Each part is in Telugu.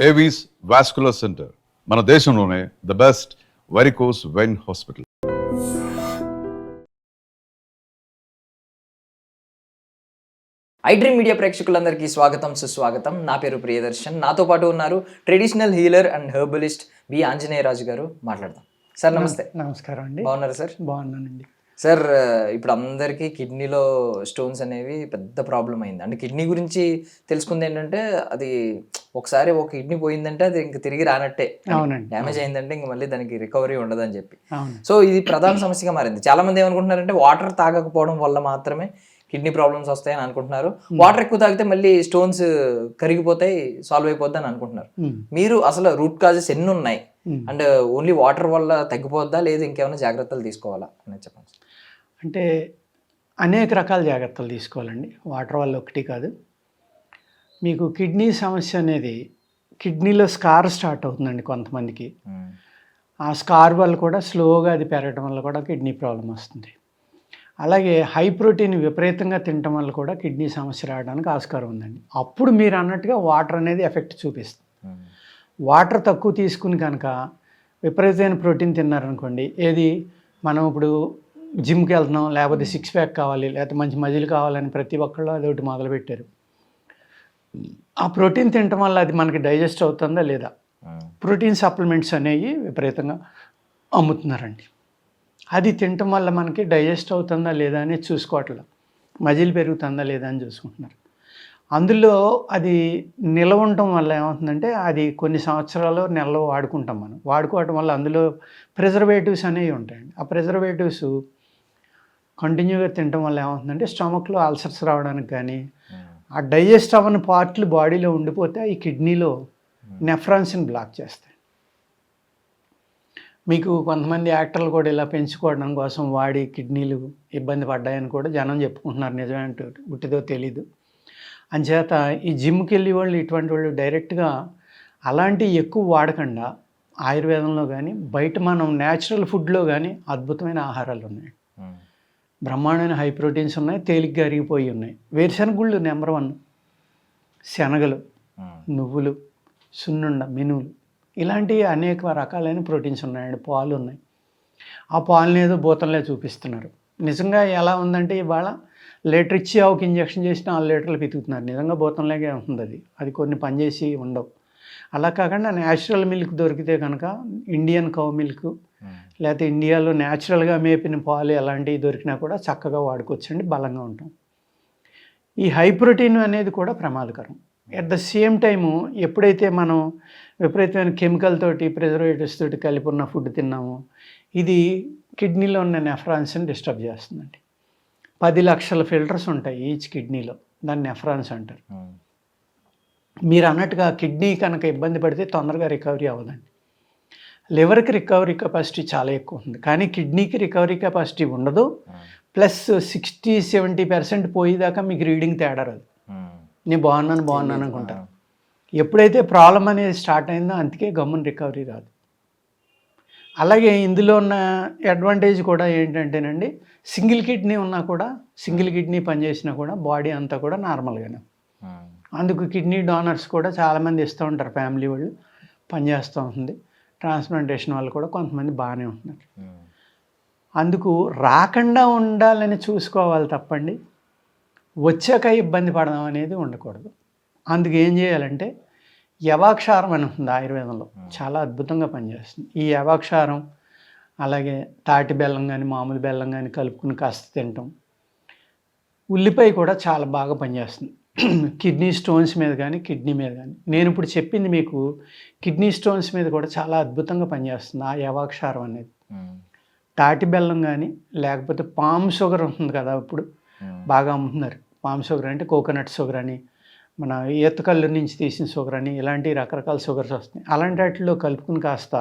ఏవీస్ వాస్కులర్ సెంటర్ మన దేశంలోనే the best varicose vein hospital. IDream media ప్రేక్షకులందరికీ స్వాగతం, సుస్వాగతం. నా పేరు ప్రియదర్శన్. నాతో పాటు ఉన్నారు traditional healer and herbalist B Anjaneyaraju garu. మాట్లాడదాం. సార్ నమస్తే. నమస్కారం అండి. బాగున్నారా సార్? బాగున్నానండి సార్. ఇప్పుడు అందరికీ కిడ్నీలో స్టోన్స్ అనేవి పెద్ద ప్రాబ్లం అయింది. అంటే కిడ్నీ గురించి తెలుసుకుంది ఏంటంటే, అది ఒకసారి ఒక కిడ్నీ పోయిందంటే అది ఇంక తిరిగి రానట్టే. అవునండి. డ్యామేజ్ అయిందంటే ఇంక మళ్ళీ దానికి రికవరీ ఉండదని చెప్పి. అవును. సో ఇది ప్రధాన సమస్యగా మారింది. చాలా మంది ఏమనుకుంటున్నారంటే వాటర్ తాగకపోవడం వల్ల మాత్రమే కిడ్నీ ప్రాబ్లమ్స్ వస్తాయని అనుకుంటున్నారు. వాటర్ ఎక్కువ తాగితే మళ్ళీ స్టోన్స్ కరిగిపోతాయి, సాల్వ్ అయిపోద్ది అని అనుకుంటున్నారు. మీరు అసలు రూట్ కాజెస్ ఎన్ని ఉన్నాయి, అండ్ ఓన్లీ వాటర్ వల్ల తగ్గిపోద్దా లేదా ఇంకేమైనా జాగ్రత్తలు తీసుకోవాలా అనేది చెప్పండి. అంటే అనేక రకాల జాగ్రత్తలు తీసుకోవాలండి. వాటర్ వల్ల ఒకటి కాదు. మీకు కిడ్నీ సమస్య అనేది కిడ్నీలో స్కార్ స్టార్ట్ అవుతుందండి కొంతమందికి. ఆ స్కార్ వల్ల కూడా స్లోగా అది పెరగడం వల్ల కూడా కిడ్నీ ప్రాబ్లం వస్తుంది. అలాగే హై ప్రోటీన్ విపరీతంగా తినటం వల్ల కూడా కిడ్నీ సమస్య రావడానికి ఆస్కారం ఉందండి. అప్పుడు మీరు అన్నట్టుగా వాటర్ అనేది ఎఫెక్ట్ చూపిస్తుంది. వాటర్ తక్కువ తీసుకుని కనుక విపరీతమైన ప్రోటీన్ తిన్నారనుకోండి, ఏది మనం ఇప్పుడు జిమ్కి వెళ్తున్నాం, లేకపోతే సిక్స్ ప్యాక్ కావాలి, లేకపోతే మంచి మజిల్ కావాలని ప్రతి ఒక్కళ్ళు అదొకటి మొదలుపెట్టారు. ఆ ప్రోటీన్ తినటం వల్ల అది మనకి డైజెస్ట్ అవుతుందా లేదా? ప్రోటీన్ సప్లిమెంట్స్ అనేవి విపరీతంగా అమ్ముతున్నారండి. అది తినటం వల్ల మనకి డైజెస్ట్ అవుతుందా లేదా అని చూసుకోవట్లేదు, మజిల్ పెరుగుతుందా లేదా అని చూసుకుంటున్నారు. అందులో అది నిల్వ ఉండటం వల్ల ఏమవుతుందంటే, అది కొన్ని సంవత్సరాలు నెలలో వాడుకుంటాం. మనం వాడుకోవటం వల్ల అందులో ప్రిజర్వేటివ్స్ అనేవి ఉంటాయండి. ఆ ప్రిజర్వేటివ్స్ కంటిన్యూగా తినటం వల్ల ఏమవుతుందంటే స్టమక్లో అల్సర్స్ రావడానికి కానీ, ఆ డైజెస్ట్ అవ్వని పార్ట్లు బాడీలో ఉండిపోతే ఈ కిడ్నీలో నెఫ్రాన్స్ని బ్లాక్ చేస్తాయి. మీకు కొంతమంది యాక్టర్లు కూడా ఇలా పెంచుకోవడం కోసం వాడి కిడ్నీలు ఇబ్బంది పడ్డాయని కూడా జనం చెప్పుకుంటున్నారు. నిజమేంటో గుట్టిదో తెలీదు. అంచేత ఈ జిమ్కి వెళ్ళే వాళ్ళు, ఇటువంటి వాళ్ళు డైరెక్ట్గా అలాంటివి ఎక్కువ వాడకుండా ఆయుర్వేదంలో కానీ బయట మనం న్యాచురల్ ఫుడ్లో కానీ అద్భుతమైన ఆహారాలు ఉన్నాయి. బ్రహ్మాండమైన హై ప్రోటీన్స్ ఉన్నాయి, తేలిగ్గా అరిగిపోయి ఉన్నాయి. వేరుశనగ గుళ్ళు నెంబర్ 1, శనగలు, నువ్వులు, సున్నుండ, మినువులు, ఇలాంటివి అనేక రకాలైన ప్రోటీన్స్ ఉన్నాయండి. పాలు ఉన్నాయి. ఆ పాలని ఏదో బోతంలో చూపిస్తున్నారు. నిజంగా ఎలా ఉందంటే, ఇవాళ లీటర్ ఇచ్చి ఆవుకి ఇంజక్షన్ చేసి 4 లీటర్లు పితుకుతున్నారు. నిజంగా బోతంలాగే ఉంటుంది. అది కొన్ని పనిచేసి ఉండవు. అలా కాకుండా న్యాచురల్ మిల్క్ దొరికితే కనుక ఇండియన్ కౌ మిల్క్, లేకపోతే ఇండియాలో న్యాచురల్గా మేపిన పాలు ఎలాంటివి దొరికినా కూడా చక్కగా వాడుకోవచ్చండి, బలంగా ఉంటాం. ఈ హై ప్రోటీన్ అనేది కూడా ప్రమాదకరం. అట్ ద సేమ్ టైము ఎప్పుడైతే మనం విపరీతమైన కెమికల్ తోటి, ప్రిజర్వేటివ్స్ తోటి కలిపి ఉన్న ఫుడ్ తిన్నామో, ఇది కిడ్నీలో ఉన్న నెఫ్రాన్స్ని డిస్టర్బ్ చేస్తుందండి. 10 లక్షల ఫిల్టర్స్ ఉంటాయి ఈచ్ కిడ్నీలో, దాన్ని నెఫ్రాన్స్ అంటారు. మీరు అన్నట్టుగా కిడ్నీ కనుక ఇబ్బంది పడితే తొందరగా రికవరీ అవ్వదండి. లివర్కి రికవరీ కెపాసిటీ చాలా ఎక్కువ ఉంది, కానీ కిడ్నీకి రికవరీ కెపాసిటీ ఉండదు. ప్లస్ 60-70% పోయేదాకా మీకు రీడింగ్ తేడా రాదు. నేను బాగున్నాను అనుకుంటాను. ఎప్పుడైతే ప్రాబ్లం అనేది స్టార్ట్ అయిందో అందుకే గమ్మున రికవరీ రాదు. అలాగే ఇందులో ఉన్న అడ్వాంటేజ్ కూడా ఏంటంటేనండి, సింగిల్ కిడ్నీ ఉన్నా కూడా, సింగిల్ కిడ్నీ పనిచేసినా కూడా బాడీ అంతా కూడా నార్మల్గానే. అందుకు కిడ్నీ డోనర్స్ కూడా చాలామంది ఇస్తూ ఉంటారు, ఫ్యామిలీ వాళ్ళు పనిచేస్తూ ఉంటుంది. ట్రాన్స్ప్లాంటేషన్ వాళ్ళు కూడా కొంతమంది బాగానే ఉంటున్నారు. అందుకు రాకుండా ఉండాలని చూసుకోవాలి తప్పండి, వచ్చాక ఇబ్బంది పడదాం అనేది ఉండకూడదు. అందుకు ఏం చేయాలంటే, యవాక్షారం అని ఉంటుంది ఆయుర్వేదంలో, చాలా అద్భుతంగా పనిచేస్తుంది. ఈ యవాక్షారం, అలాగే తాటి బెల్లం కానీ మామూలు బెల్లం కానీ కలుపుకుని కాస్త తినటం. ఉల్లిపాయ కూడా చాలా బాగా పనిచేస్తుంది కిడ్నీ స్టోన్స్ మీద కానీ, కిడ్నీ మీద కానీ. నేను ఇప్పుడు చెప్పింది మీకు కిడ్నీ స్టోన్స్ మీద కూడా చాలా అద్భుతంగా పనిచేస్తుంది ఆ యవాక్షారం అనేది. తాటి బెల్లం కానీ, లేకపోతే పామ్ షుగర్ ఉంటుంది కదా, ఇప్పుడు బాగా అమ్ముతున్నారు. పామ్ షుగర్ అంటే కోకోనట్ షుగర్ అని, మన ఈతకల్లు నుంచి తీసిన షుగర్ అని, ఇలాంటి రకరకాల షుగర్స్ వస్తున్నాయి. అలాంటి వాటిలో కలుపుకుని కాస్త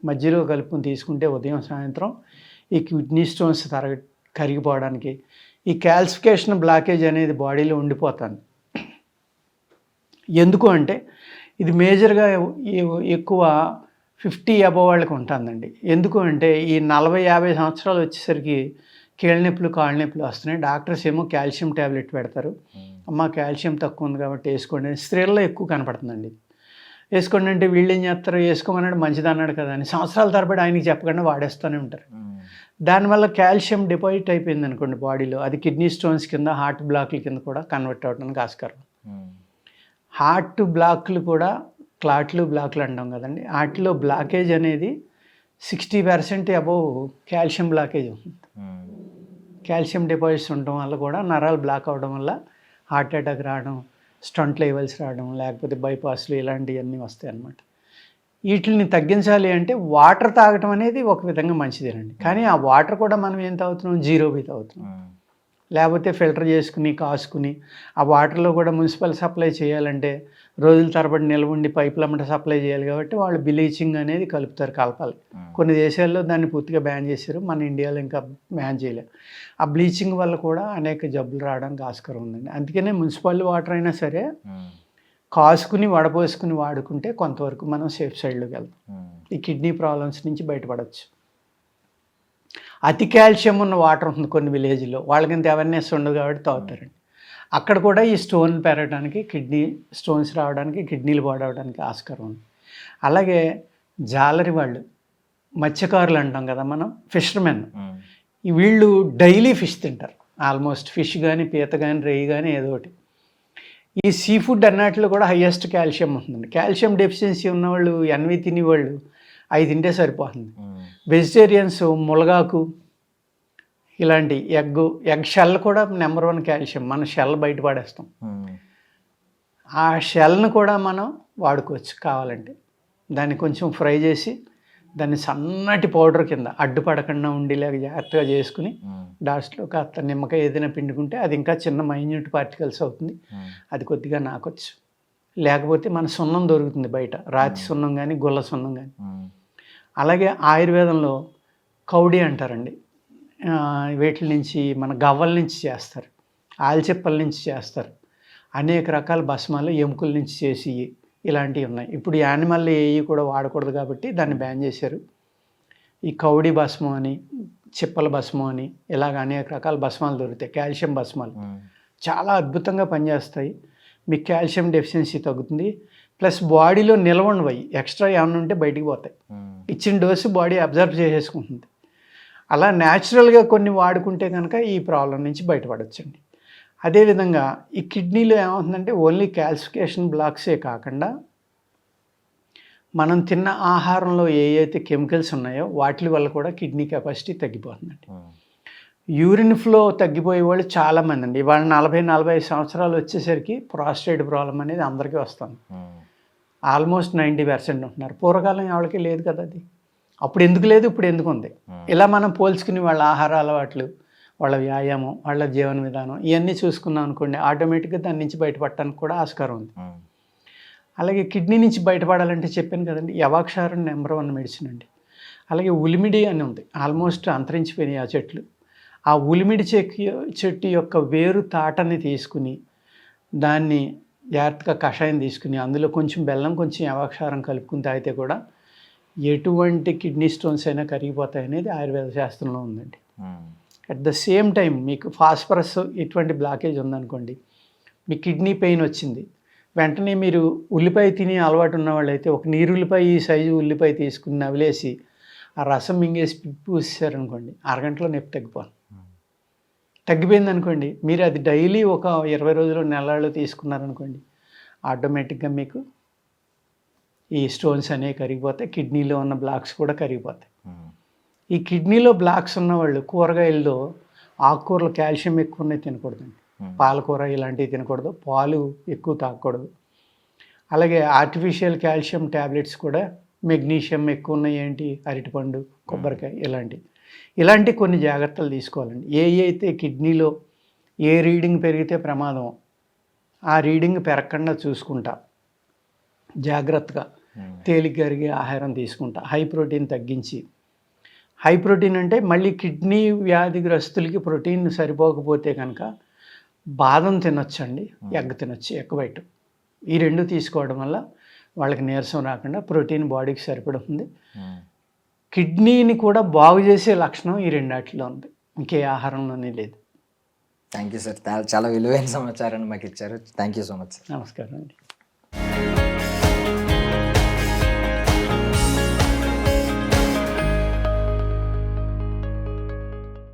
మధ్యలో కలుపుకుని తీసుకుంటే ఉదయం సాయంత్రం ఈ కిడ్నీ స్టోన్స్ కరిగిపోవడానికి, ఈ క్యాల్సిఫికేషన్ బ్లాకేజ్ అనేది బాడీలో ఉండిపోతుంది. ఎందుకు అంటే ఇది మేజర్గా ఎక్కువ 50 అబవ్ వాళ్ళకి ఉంటుందండి. ఎందుకు అంటే ఈ 40-50 సంవత్సరాలు వచ్చేసరికి కీళ్ళ నొప్పులు, కాళ్ళ నొప్పులు వస్తున్నాయి. డాక్టర్స్ ఏమో కాల్షియం ట్యాబ్లెట్ పెడతారు. అమ్మ కాల్షియం తక్కువ ఉంది కాబట్టి వేసుకోండి. స్త్రీల్లో ఎక్కువ కనపడుతుందండి. వేసుకోండి అంటే వీళ్ళు ఏం చేస్తారు, వేసుకోమన్నాడు మంచిది అన్నాడు కదా అని సంవత్సరాల తరబడి ఆయనకి చెప్పకుండా వాడేస్తూనే ఉంటారు. దానివల్ల కాల్షియం డిపాజిట్ అయిపోయింది అనుకోండి బాడీలో, అది కిడ్నీ స్టోన్స్ కింద హార్ట్ బ్లాక్ల కింద కూడా కన్వర్ట్ అవ్వడానికి ఆస్కారం. హార్ట్ బ్లాక్లు కూడా క్లాట్లు బ్లాక్లు అంటాం కదండి, వాటిలో బ్లాకేజ్ అనేది 60% అబోవ్ కాల్షియం బ్లాకేజ్ ఉంటుంది. కాల్షియం డిపాజిట్స్ ఉండటం వల్ల కూడా నరాలు బ్లాక్ అవ్వడం వల్ల హార్ట్ అటాక్ రావడం, స్టంట్ లెవెల్స్ రావడం, లేకపోతే బైపాస్లు ఇలాంటివన్నీ వస్తాయి అన్నమాట. వీటిని తగ్గించాలి అంటే వాటర్ తాగటం అనేది ఒక విధంగా మంచిదేనండి. కానీ ఆ వాటర్ కూడా మనం ఏం తాగుతున్నాం, జీరో బీ తాగుతున్నాం. లేకపోతే ఫిల్టర్ చేసుకుని కాసుకుని ఆ వాటర్లో కూడా మున్సిపల్ సప్లై చేయాలంటే రోజుల తరబడి నిల్వ ఉండి పైపులమ్మట సప్లై చేయాలి కాబట్టి వాళ్ళు బ్లీచింగ్ అనేది కలపాలి. కొన్ని దేశాల్లో దాన్ని పూర్తిగా బ్యాన్ చేశారు, మన ఇండియాలో ఇంకా బ్యాన్ చేయలేదు. ఆ బ్లీచింగ్ వల్ల కూడా అనేక జబ్బులు రావడానికి ఆస్కారం ఉందండి. అందుకనే మున్సిపల్ వాటర్ అయినా సరే కాసుకుని వడపోసుకుని వాడుకుంటే కొంతవరకు మనం సేఫ్ సైడ్లోకి వెళ్తాం, ఈ కిడ్నీ ప్రాబ్లమ్స్ నుంచి బయటపడవచ్చు. అతి కాల్షియం ఉన్న వాటర్ ఉంది కొన్ని విలేజ్లో, వాళ్ళకింత అవేర్నెస్ ఉండదు కాబట్టి తాగుతారండి. అక్కడ కూడా ఈ స్టోన్ పెరగడానికి, కిడ్నీ స్టోన్స్ రావడానికి, కిడ్నీలు పాడవడానికి ఆస్కారం ఉంది. అలాగే జాలరి వాళ్ళు, మత్స్యకారులు అంటాం కదా మనం, ఫిషర్మెన్, వీళ్ళు డైలీ ఫిష్ తింటారు. ఆల్మోస్ట్ ఫిష్ కానీ పీత కానీ రొయ్యి కానీ ఏదో ఒకటి. ఈ సీ ఫుడ్ అన్నట్లో కూడా హయ్యెస్ట్ కాల్షియం ఉంటుందండి. కాల్షియం డెఫిషియన్సీ ఉన్నవాళ్ళు, ఎన్వి తినేవాళ్ళు అవి తింటే సరిపోతుంది. వెజిటేరియన్స్ ములగాకు ఇలాంటి ఎగ్ షెల్ కూడా నెంబర్ 1 కాల్షియం. మనం షెల్ బయట పడేస్తాం, ఆ షెల్ను కూడా మనం వాడుకోవచ్చు కావాలంటే. దాన్ని కొంచెం ఫ్రై చేసి దాన్ని సన్నటి పౌడర్ కింద అడ్డుపడకుండా ఉండేలాగా జాగ్రత్తగా చేసుకుని లాస్ట్లో కాస్త నిమ్మకాయ ఏదైనా పిండుకుంటే అది ఇంకా చిన్న మైన్యూట్ పార్టికల్స్ అవుతుంది, అది కొద్దిగా నాకొచ్చు. లేకపోతే మన సున్నం దొరుకుతుంది బయట, రాతి సున్నం కానీ గుల్ల సున్నం కానీ. అలాగే ఆయుర్వేదంలో కౌడి అంటారండి, వీటి నుంచి మన గవ్వల నుంచి చేస్తారు, ఆల్చిప్పల నుంచి చేస్తారు, అనేక రకాల భస్మాలు ఎముకల నుంచి చేసి ఇలాంటివి ఉన్నాయి. ఇప్పుడు యానిమల్ ఏవి కూడా వాడకూడదు కాబట్టి దాన్ని బ్యాన్ చేశారు. ఈ కౌడి భస్మం అని, చిప్పల భస్మం అని, ఇలాగ అనేక రకాల భస్మాలు దొరుకుతాయి, కాల్షియం భస్మాలు. చాలా అద్భుతంగా పనిచేస్తాయి. మీకు కాల్షియం డెఫిషియన్సీ తగ్గుతుంది, ప్లస్ బాడీలో నిల్వ ఉండవు, ఎక్స్ట్రా ఏమైనా ఉంటే బయటికి పోతాయి. ఇచ్చిన డోసు బాడీ అబ్జర్వ్ చేసేసుకుంటుంది. అలా న్యాచురల్గా కొన్ని వాడుకుంటే కనుక ఈ ప్రాబ్లం నుంచి బయటపడవచ్చండి. అదేవిధంగా ఈ కిడ్నీలో ఏమవుతుందంటే ఓన్లీ క్యాల్సిఫికేషన్ బ్లాక్సే కాకుండా మనం తిన్న ఆహారంలో ఏవైతే కెమికల్స్ ఉన్నాయో వాటి వల్ల కూడా కిడ్నీ కెపాసిటీ తగ్గిపోతుందండి. యూరిన్ ఫ్లో తగ్గిపోయే వాళ్ళు చాలామంది అండి. ఇవాళ 40-45 సంవత్సరాలు వచ్చేసరికి ప్రాస్టేట్ ప్రాబ్లం అనేది అందరికీ వస్తుంది. ఆల్మోస్ట్ 90% ఉంటున్నారు. పూర్వకాలం ఎవరికి లేదు కదా అది. అప్పుడు ఎందుకు లేదు, ఇప్పుడు ఎందుకు ఉంది. ఇలా మనం పోల్చుకుని వాళ్ళ ఆహార అలవాట్లు, వాళ్ళ వ్యాయామం, వాళ్ళ జీవన విధానం ఇవన్నీ చూసుకున్నాం అనుకోండి, ఆటోమేటిక్గా దాని నుంచి బయటపడటానికి కూడా ఆస్కారం ఉంది. అలాగే కిడ్నీ నుంచి బయటపడాలంటే చెప్పాను కదండి, యవాక్షారం నెంబర్ 1 మెడిసిన్ అండి. అలాగే ఉలిమిడి అని ఉంది, ఆల్మోస్ట్ అంతరించిపోయినాయి ఆ చెట్లు. ఆ ఉలిమిడి చెట్టు యొక్క వేరు తాటని తీసుకుని దాన్ని జాగ్రత్తగా కషాయం తీసుకుని అందులో కొంచెం బెల్లం, కొంచెం యవాక్షారం కలుపుకుని తాగితే కూడా ఎటువంటి కిడ్నీ స్టోన్స్ అయినా కరిగిపోతాయి అనేది ఆయుర్వేద శాస్త్రంలో ఉందండి. అట్ ద సేమ్ టైం మీకు ఫాస్ఫరస్ ఇటువంటి బ్లాకేజ్ ఉందనుకోండి, మీ కిడ్నీ పెయిన్ వచ్చింది, వెంటనే మీరు ఉల్లిపాయ తినే అలవాటు ఉన్న వాళ్ళైతే ఒక నీరుల్లిపాయ ఈ సైజు ఉల్లిపాయ తీసుకుని నవిలేసి ఆ రసం మింగేసి పూసేసారనుకోండి, అరగంటలో నొప్పి తగ్గిపోయింది అనుకోండి. మీరు అది డైలీ ఒక 20 రోజులు, నెలలు తీసుకున్నారనుకోండి, ఆటోమేటిక్గా మీకు ఈ స్టోన్స్ అనేవి కరిగిపోతాయి, కిడ్నీలో ఉన్న బ్లాక్స్ కూడా కరిగిపోతాయి. ఈ కిడ్నీలో బ్లాక్స్ ఉన్నవాళ్ళు కూరగాయల్లో ఆకుకూరలు కాల్షియం ఎక్కువ ఉన్నాయి తినకూడదండి. పాలకూర ఇలాంటివి తినకూడదు, పాలు ఎక్కువ తాగకూడదు. అలాగే ఆర్టిఫిషియల్ కాల్షియం ట్యాబ్లెట్స్ కూడా, మెగ్నీషియం ఎక్కువ ఉన్నాయి ఏంటి, అరటిపండు, కొబ్బరికాయ ఇలాంటి కొన్ని జాగ్రత్తలు తీసుకోవాలండి. అయితే కిడ్నీలో ఏ రీడింగ్ పెరిగితే ప్రమాదం, ఆ రీడింగ్ పెరగకుండా చూసుకుంటా జాగ్రత్తగా తేలిక కరిగే ఆహారం తీసుకుంటా, హై ప్రోటీన్ తగ్గించి. హై ప్రోటీన్ అంటే మళ్ళీ కిడ్నీ వ్యాధిగ్రస్తులకి ప్రోటీన్ సరిపోకపోతే కనుక బాదం తినొచ్చండి, ఎగ్ తినొచ్చు, ఎగ్ వైట్. ఈ 2 తీసుకోవడం వల్ల వాళ్ళకి నీరసం రాకుండా ప్రోటీన్ బాడీకి సరిపడుతుంది. కిడ్నీని కూడా బాగు చేసే లక్షణం ఈ 2 ఉంది, ఇంకే ఆహారంలోనే లేదు. థ్యాంక్ యూ సార్, చాలా విలువైన సమాచారాన్ని మాకు ఇచ్చారు. Thank you so much. నమస్కారం అండి.